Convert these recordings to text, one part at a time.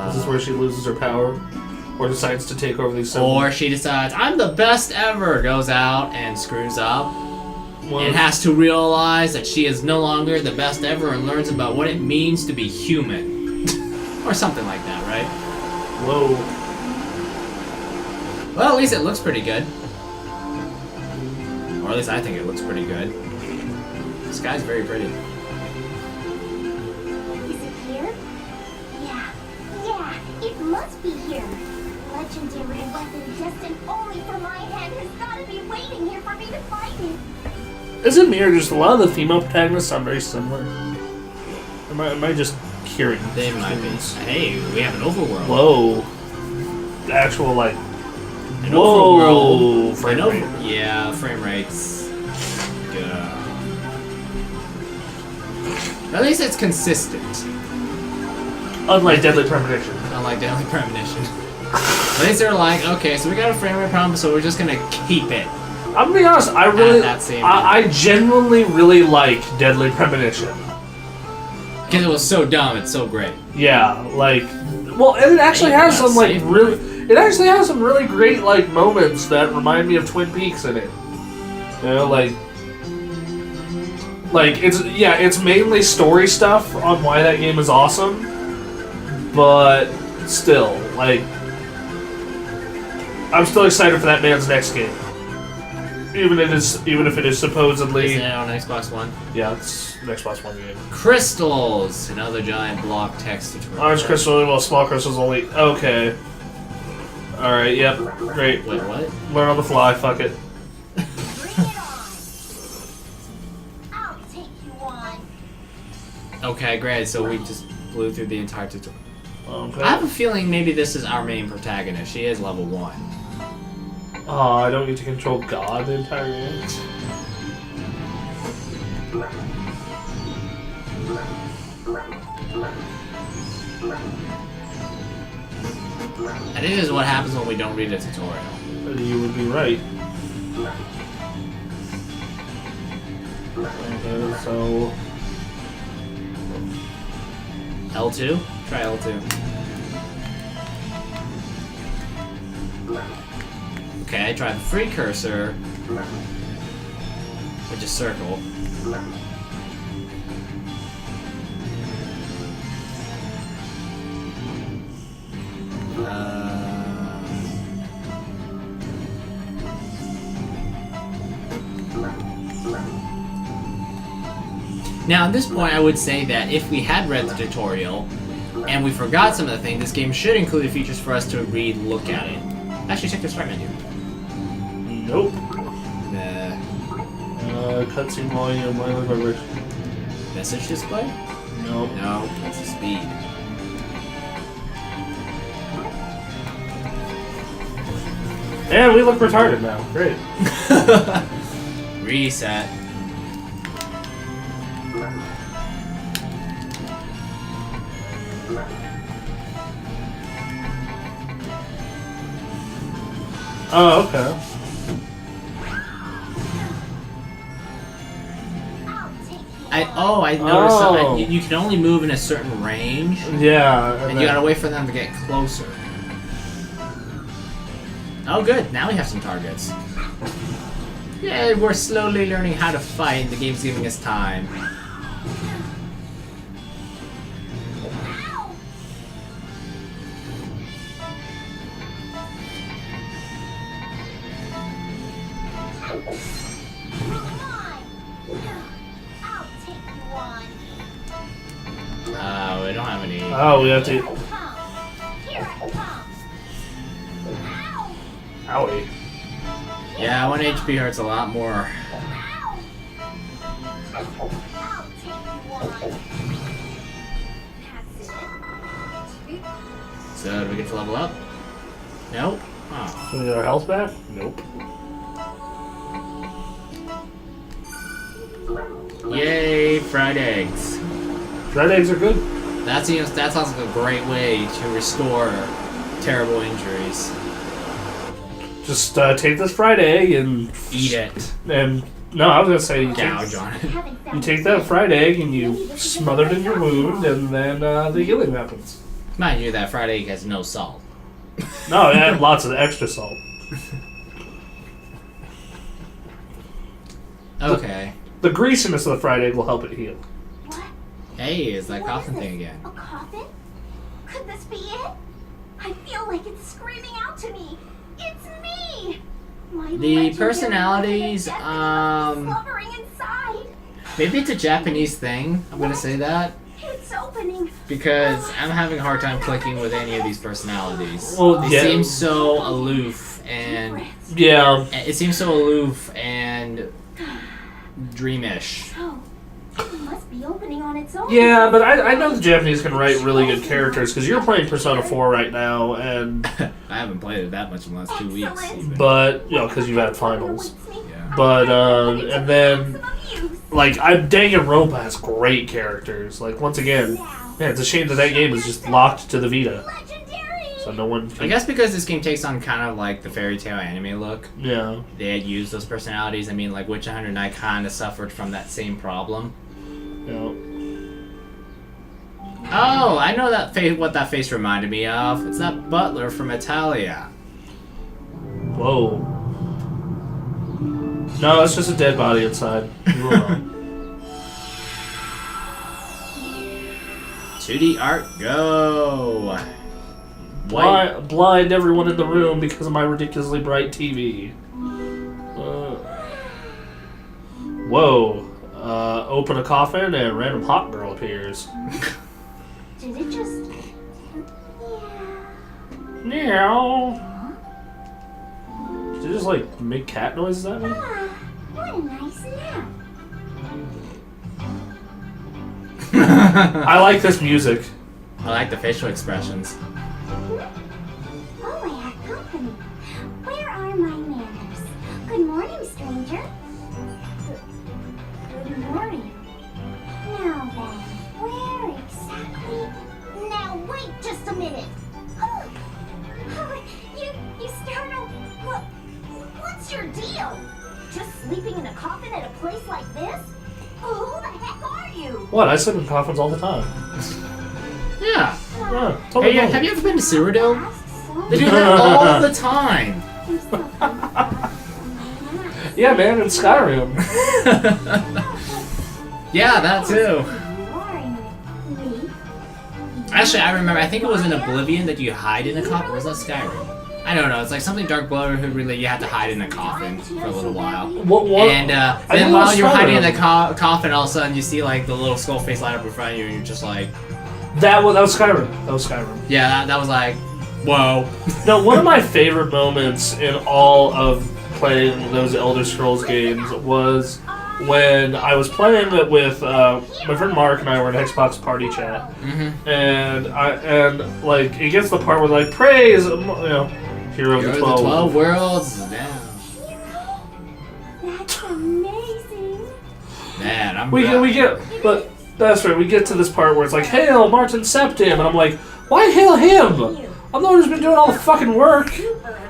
This is where she loses her power, or decides to take over these. Or she decides, I'm the best ever, goes out and screws up, and has to realize that she is no longer the best ever and learns about what it means to be human. Or something like that, right? Whoa. Well, at least it looks pretty good. Or at least I think it looks pretty good. This guy's very pretty. Is it here? Yeah, it must be here. Legendary weapon destined only for my hand has got to be waiting here for me to find it. Isn't me or just a lot of the female protagonists sound very similar? Am I just hearing? They might be. Hey, we have an overworld. Whoa. The actual, like... An whoa! overworld. Frame rate. Yeah, frame rates. Good. At least it's consistent. Unlike Deadly Premonition. Unlike Deadly Premonition. At least they're like, okay, so we got a frame rate problem, so we're just gonna keep it. I'm gonna be honest, I genuinely really like Deadly Premonition. Because it was so dumb, it's so great. Yeah, like... Well, and it actually has some, like, really... It actually has some really great, like, moments that remind me of Twin Peaks in it. You know, like, it's mainly story stuff on why that game is awesome, but still, like, I'm still excited for that man's next game. Even if it is supposedly... Is it on Xbox One? Yeah, it's an Xbox One game. Crystals! Another giant block text tutorial. Orange crystal, well, small crystals only... Okay. Alright, yep, great. Wait, what? Learn on the fly, fuck it. Bring it on. I'll take you on. Okay, great, so we just blew through the entire tutorial. Okay. I have a feeling maybe this is our main protagonist. She is level 1. Oh, I don't get to control God the entire game. I think this is what happens when we don't read a tutorial. You would be right. Okay, so... L2? Try L2. Okay, try the free cursor, which is circle. Now, at this point, I would say that if we had read the tutorial and we forgot some of the things, this game should include features for us to read, look at it. Actually, check the start menu. Nope. Nah. Cutscene volume, language vibration. Message display? Nope. No, that's the speed. And we look retarded now. Great. Reset. Oh, okay. I noticed that you can only move in a certain range. Yeah. And you gotta wait for them to get closer. Oh good, now we have some targets. Yeah, we're slowly learning how to fight. The game's giving us time. We don't have any. Oh, we have to. Owie. Yeah, 1 HP hurts a lot more. So, do we get to level up? Nope. Oh. So we get our health back? Nope. Yay, fried eggs. Fried eggs are good. That sounds like a great way to restore terrible injuries. Just take this fried egg and eat it. And no, I was gonna say gouge on it. You take that fried egg and you smother it in your wound, and then the healing happens. Mind you, that fried egg has no salt. No, it had lots of extra salt. Okay. The greasiness of the fried egg will help it heal. What? Hey, it's that What coffin is thing this? again. A coffin? Could this be it? I feel like it's screaming out to me. It's me! My The legendary personalities, weapon of destiny must be slobbering inside. Maybe it's a Japanese thing. I'm gonna say that. It's opening. Because I'm having a hard time clicking with any of these personalities. Well, They yeah. seem so aloof and Yeah. it seems so aloof and dreamish. Oh, it must be opening on its own. Yeah, but I know the Japanese can write really good characters, because you're playing Persona 4 right now, and... I haven't played it that much in the last 2 weeks. Excellent. Even. But, you know, because you've had finals. Yeah. But, and then, like, Danganronpa has great characters. Like, once again, yeah, it's a shame that game is just locked to the Vita. Legendary. So no one can... I guess because this game takes on kind of like the fairy tale anime look, Yeah. they had used those personalities. I mean, like Witch Hunter Knight kind of suffered from that same problem. Yeah. Oh, I know that face. What that face reminded me of. It's that butler from Italia. Whoa. No, it's just a dead body inside. You were wrong. 2D art, go. Blind everyone in the room because of my ridiculously bright TV. Whoa. Open a coffin and a random hot girl appears. Did it just... Meow. Did it just like make cat noises at me? Ah, what a nice nap. I like this music. I like the facial expressions. Oh, I have company. Where are my manners? Good morning, stranger. Good morning. Now then, where exactly? Now wait just a minute. Oh, you startled. What's your deal? Just sleeping in a coffin at a place like this? Who the heck are you? What? I sleep in coffins all the time. Yeah. Yeah, totally Hey, normal. have you ever been to Cyrodiil? Ask so They do that all the time. There's something about Yeah, man, in Skyrim. Yeah, that too. ignoring me. Actually, I remember. I think it was in Oblivion that you hide in a coffin. Or was that Skyrim? I don't know. It's like something Dark Brotherhood really. You have to hide in a coffin for a little while. What? And I then think while it was you're hiding in the Skyrim. coffin, all of a sudden you see like the little skull face light up in front of you, and you're just like, That was Skyrim. That was Skyrim. yeah, that was like, whoa. No, one of my favorite moments in all of playing those Elder Scrolls games was when I was playing it with my friend Mark and I were in Xbox party chat, Mm-hmm. and like it gets to the part where like praise, hero of You're the the 12. 12 worlds. Damn. That's amazing. Man, I'm. We get, but that's right. We get to this part where it's like, hail Martin Septim, and I'm like, why hail him? I'm the one who's been doing all the fucking work.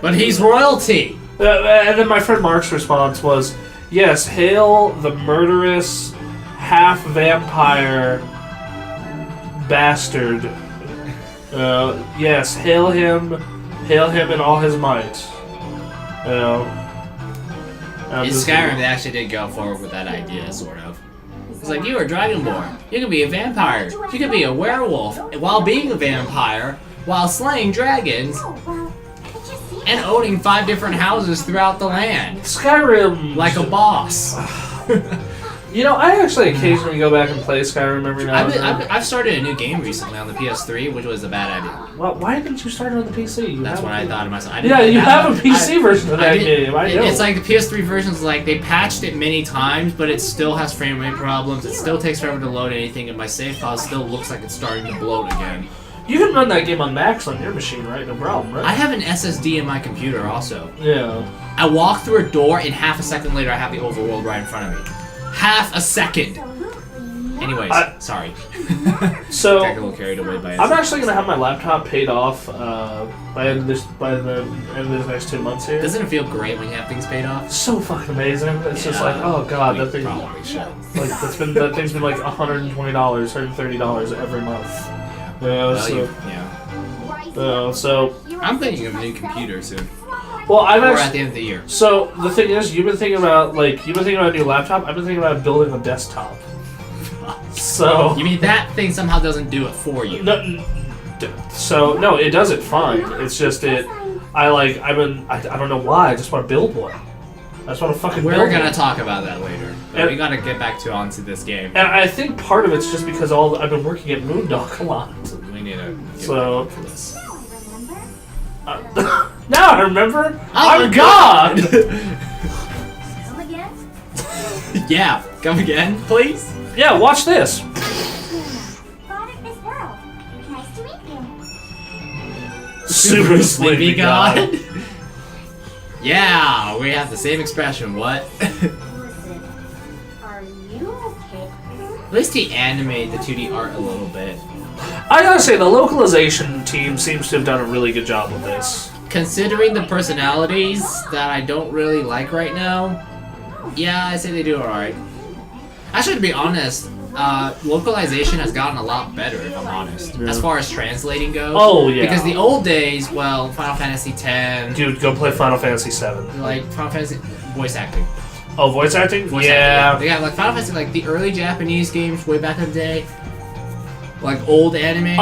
But he's royalty. And then my friend Mark's response was, yes, hail the murderous, half-vampire bastard. Yes, hail him in all his might. In Skyrim, they actually did go forward with that idea, sort of. It's like, you are Dragonborn. You can be a vampire. You can be a werewolf while being a vampire, while slaying dragons, Oh, well, did you see and that? owning 5 different houses throughout the land. Skyrim... Like a boss. I actually occasionally go back and play Skyrim every now and then. I've started a new game recently on the PS3, which was a bad idea. Well, why didn't you start it on the PC? That's what I thought to myself. Yeah, you have a PC version of that game. I know. It's like the PS3 version's like, they patched it many times, but it still has frame rate problems. It still takes forever to load anything, and my save file still looks like it's starting to bloat again. You can run that game on Max on your machine, right? No problem, right? I have an SSD in my computer also. Yeah. I walk through a door, and half a second later, I have the overworld right in front of me. Half a second! Absolutely. Anyways, sorry. So Got a little carried away by it. I'm actually gonna have my laptop paid off by the end of this next 2 months here. Doesn't it feel great when you have things paid off? So fucking amazing. It's just Yeah. like, oh god, We that thing, probably should. that thing's been like $120, $130 every month. Yeah, so, so I'm thinking of a new computer soon. well, I've Or actually, at the end of the year. so the thing is, you've been thinking about a new laptop. I've been thinking about building a desktop. So You mean that thing somehow doesn't do it for you? no, no, it does it fine. It's just I don't know why. I just want to build one. I just want to fucking build We're gonna one. talk about that later. But we gotta get back onto this game. And I think part of it's just because I've been working at Moondog a lot. We need to get So- for this. Now I remember. I'm God. Come again? Yeah, come again, please. Yeah, watch this. Father, Miss Pearl. Nice to meet you. Super sleepy god. Yeah, we have the same expression. What? Listen, are you okay? At least he animated the 2D art a little bit. I gotta say, the localization team seems to have done a really good job with this. Considering the personalities that I don't really like right now, yeah, I say they do alright. Actually, to be honest, localization has gotten a lot better, if I'm honest, as far as translating goes. Oh, yeah. Because the old days, well, Final Fantasy X, Dude, go play Final Fantasy VII. like Final Fantasy voice acting. Oh, voice acting? Voice Yeah. acting. Yeah, like Final Fantasy, like the early Japanese games way back in the day, like old animes.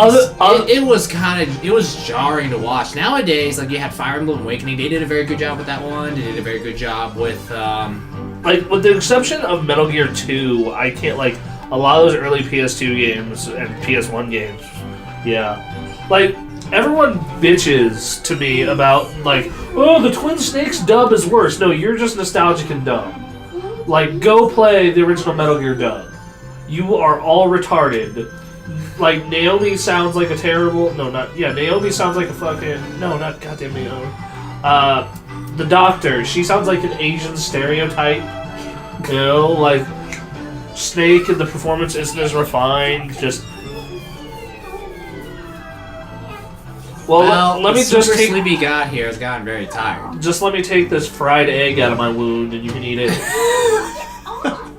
It was it was jarring to watch. Nowadays, like you had Fire Emblem Awakening, they did a very good job with that one. They did a very good job with Like, with the exception of Metal Gear 2, I can't, like, a lot of those early PS2 games and PS1 games, yeah. Like, everyone bitches to me about, like, oh, the Twin Snakes dub is worse. No, you're just nostalgic and dumb. Like, go play the original Metal Gear dub. You are all retarded. Like, Naomi sounds like a terrible... No, not... Yeah, Naomi sounds like a fucking... No, not goddamn Naomi. The Doctor, she sounds like an Asian stereotype. You know, like... Snake and the performance isn't as refined, just... Well, let me just Super take... Sleepy God here has gotten very tired. Just let me take this fried egg out of my wound and you can eat it. Oh,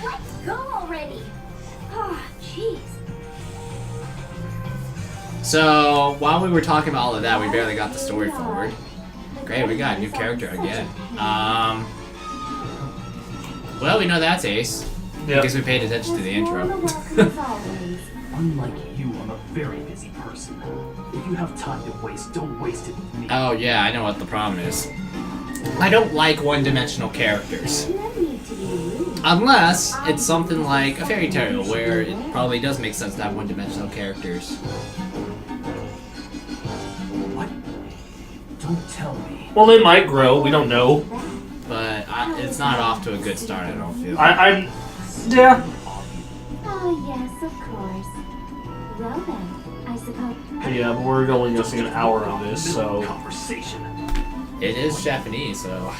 let's go already. Oh, jeez. So, while we were talking about all of that, we barely got the story forward. Great, we got a new character again. Well, we know that's Ace. Yep. Because we paid attention to the intro. Unlike you, I'm a very busy person. If you have time to waste, don't waste it with me. Oh yeah, I know what the problem is. I don't like one-dimensional characters. Unless it's something like a fairy tale, where it probably does make sense to have one-dimensional characters. What? Don't tell me. Well, they might grow, we don't know. But it's not off to a good start, I don't feel. Yeah. Oh, yes, of course. Well then, I suppose... Yeah, but we're only missing an hour of this, so... Conversation. It is Japanese, so,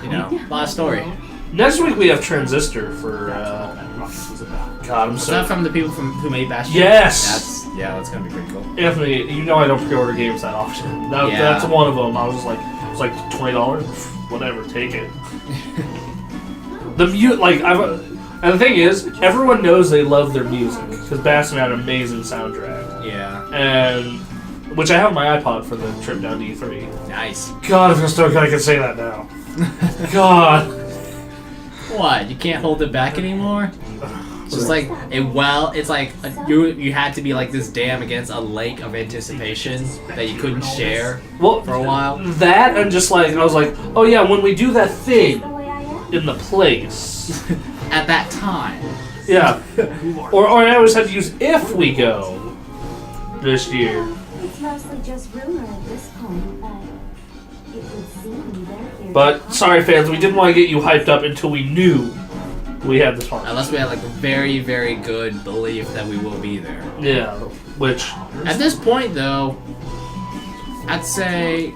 you know, a lot of story. Next week we have Transistor for, God, I'm Is so... that from the people who made Bastion? Yes! That's gonna be pretty cool. Anthony, you know I don't pre-order games that often. Yeah. That's one of them. I was just like, it's like $20? Whatever, take it. And the thing is, everyone knows they love their music, because Bastion had an amazing soundtrack. Yeah. And... Which I have on my iPod for the trip down to E3. Nice. God, if I can say that now. God. What? You can't hold it back anymore? It's just like it's like you had to be like this dam against a lake of anticipation that you couldn't share for a while. That and just like I was like, oh yeah, when we do that thing in the place at that time. Yeah. or I always had to use if we go this year. It's mostly just rumor at this point, but it would seem they're here. But sorry, fans, we didn't want to get you hyped up until we knew we had this one. Unless we had like a very, very good belief that we will be there. Yeah, which at this point though, I'd say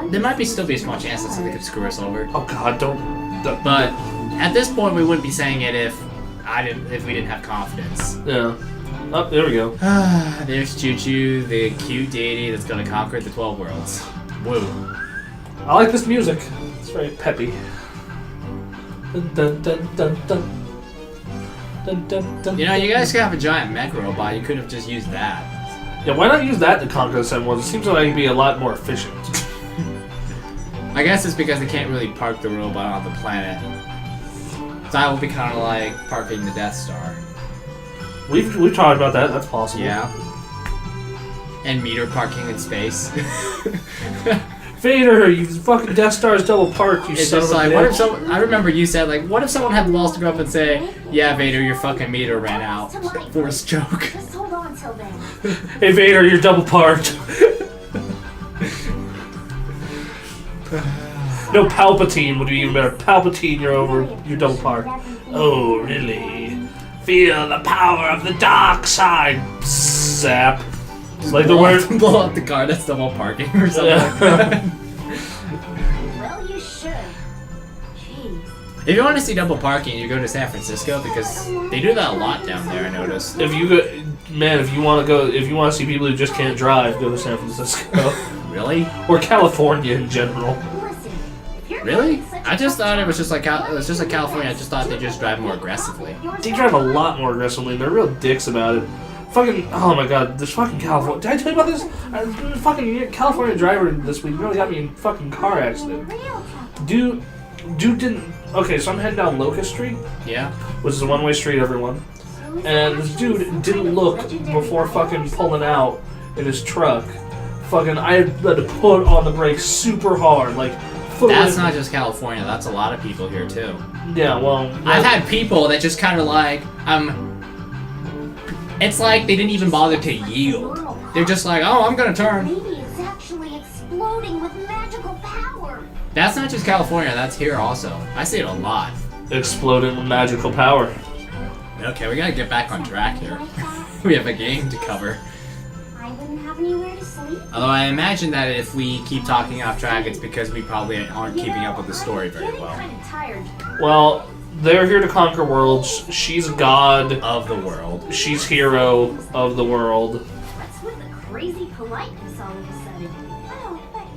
there might still be a small chance that they could screw us over. Oh God, don't. But at this point, we wouldn't be saying it if we didn't have confidence. Yeah. Oh, there we go. There's Choo Choo, the cute deity that's gonna conquer the 12 worlds. Woo. I like this music. It's very peppy. Dun, dun, dun, dun, dun. Dun, dun, dun, You know, you guys could have a giant mech robot. You could have just used that. Yeah, why not use that to conquer the Seven Worlds? It seems like it'd be a lot more efficient. I guess it's because they can't really park the robot on the planet. So that will be kind of like parking the Death Star. We've talked about that. That's possible. Yeah. And meter parking in space. Vader, you fucking Death Star is double parked. You It's son just of a like, bitch. what if someone? I remember you said like, what if someone had the balls to go up and say, "Yeah, Vader, your fucking meter ran out." Forced joke. Just hold on till then. Hey Vader, you're double parked. No, Palpatine would be even better. Palpatine, you're double parked. Oh, really? Feel the power of the dark side. Zap. Like the word. Blow up the car that's double parking or something like that. Well, you should. Jeez. If you want to see double parking, you go to San Francisco because they do that a lot down there. I noticed. If you go, man, if you want to see people who just can't drive, go to San Francisco Really? or California in general. Listen, if you're Really? having such I just a thought it hard was just like time, it was just like California. I just thought they just drive more aggressively. They drive a lot more aggressively. They're real dicks about it. Fucking, oh my god, this fucking California. Did I tell you about this? Fucking California driver this week really got me in a fucking car accident. Dude didn't. Okay, so I'm heading down Locust Street, Yeah. which is a one-way street, everyone. And this dude didn't look before fucking pulling out in his truck. Fucking, I had to put on the brakes super hard, like. That's not just California. That's a lot of people here too. Yeah, well. I've had people that just kind of like It's like they didn't even bother to yield. They're just like, oh, I'm gonna turn. Maybe it's actually exploding with magical power. That's not just California. That's here also. I see it a lot. Exploding with magical power. Okay, we gotta get back on track here. We have a game to cover. I wouldn't have anywhere to sleep. Although I imagine that if we keep talking off track, it's because we probably aren't keeping up with the story very well. I'm getting kind of tired. Well, they're here to conquer worlds. She's god. Of the world. She's hero of the world. What's with the crazy politeness all of a sudden? Oh, but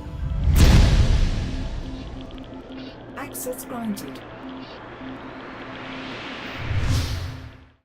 Access granted.